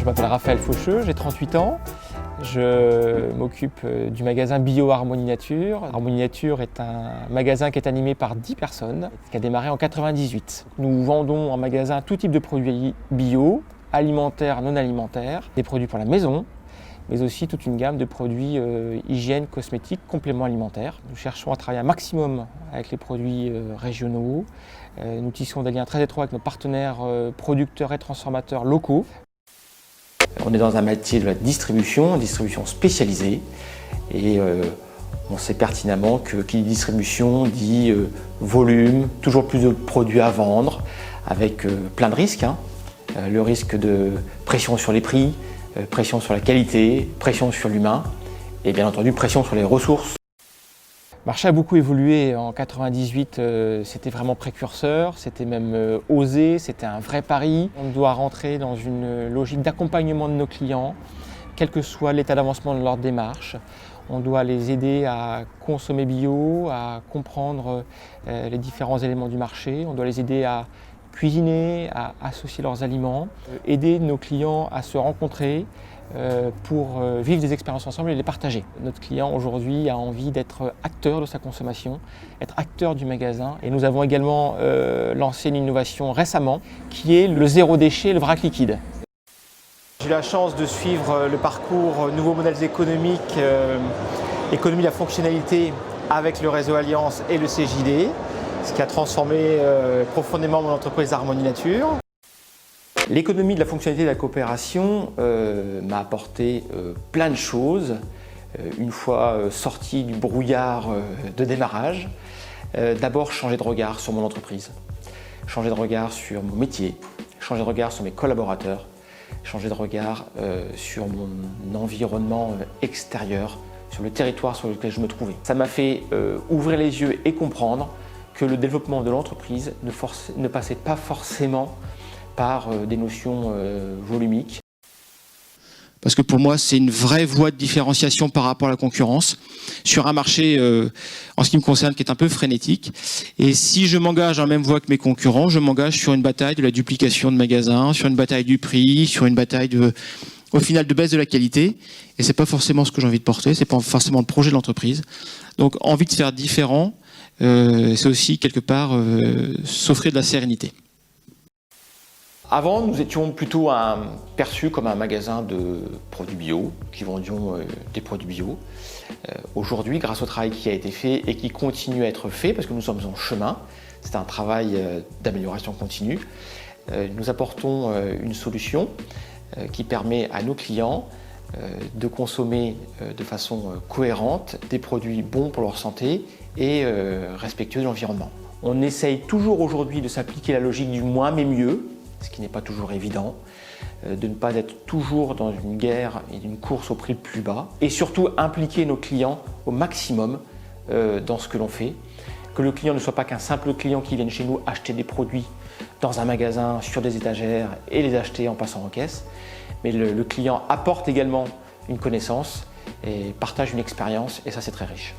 Je m'appelle Raphaël Faucheux, j'ai 38 ans. Je m'occupe du magasin bio Harmonie Nature. Harmonie Nature est un magasin qui est animé par 10 personnes, qui a démarré en 1998. Nous vendons en magasin tout type de produits bio, alimentaires, non alimentaires, des produits pour la maison, mais aussi toute une gamme de produits hygiène, cosmétiques, compléments alimentaires. Nous cherchons à travailler un maximum avec les produits régionaux. Nous tissons des liens très étroits avec nos partenaires producteurs et transformateurs locaux. On est dans un métier de la distribution spécialisée et on sait pertinemment que qui dit distribution dit volume, toujours plus de produits à vendre avec plein de risques. Le risque de pression sur les prix, pression sur la qualité, pression sur l'humain et bien entendu pression sur les ressources. Le marché a beaucoup évolué. En 1998, c'était vraiment précurseur, c'était même osé, c'était un vrai pari. On doit rentrer dans une logique d'accompagnement de nos clients, quel que soit l'état d'avancement de leur démarche. On doit les aider à consommer bio, à comprendre les différents éléments du marché. On doit les aider à cuisiner, à associer leurs aliments, aider nos clients à se rencontrer pour vivre des expériences ensemble et les partager. Notre client aujourd'hui a envie d'être acteur de sa consommation, être acteur du magasin. Et nous avons également lancé une innovation récemment qui est le zéro déchet, le vrac liquide. J'ai eu la chance de suivre le parcours Nouveaux modèles économiques, économie de la fonctionnalité avec le réseau Alliance et le CJD, ce qui a transformé profondément mon entreprise Harmonie Nature. L'économie de la fonctionnalité de la coopération m'a apporté plein de choses. Une fois sorti du brouillard de démarrage, d'abord changer de regard sur mon entreprise, changer de regard sur mon métier, changer de regard sur mes collaborateurs, changer de regard sur mon environnement extérieur, sur le territoire sur lequel je me trouvais. Ça m'a fait ouvrir les yeux et comprendre que le développement de l'entreprise ne passait pas forcément par des notions volumiques. Parce que pour moi, c'est une vraie voie de différenciation par rapport à la concurrence sur un marché, en ce qui me concerne, qui est un peu frénétique. Et si je m'engage en même voie que mes concurrents, je m'engage sur une bataille de la duplication de magasins, sur une bataille du prix, sur une bataille au final de baisse de la qualité. Et c'est pas forcément ce que j'ai envie de porter, c'est pas forcément le projet de l'entreprise. Donc, envie de faire différent, c'est aussi quelque part s'offrir de la sérénité. Avant, nous étions plutôt perçus comme un magasin de produits bio, qui vendions des produits bio. Aujourd'hui, grâce au travail qui a été fait et qui continue à être fait, parce que nous sommes en chemin, c'est un travail d'amélioration continue, nous apportons une solution qui permet à nos clients de consommer de façon cohérente des produits bons pour leur santé et respectueux de l'environnement. On essaye toujours aujourd'hui de s'appliquer la logique du moins mais mieux, ce qui n'est pas toujours évident, de ne pas être toujours dans une guerre et une course au prix le plus bas, et surtout impliquer nos clients au maximum dans ce que l'on fait, que le client ne soit pas qu'un simple client qui vienne chez nous acheter des produits dans un magasin, sur des étagères et les acheter en passant en caisse, mais le client apporte également une connaissance et partage une expérience, et ça c'est très riche.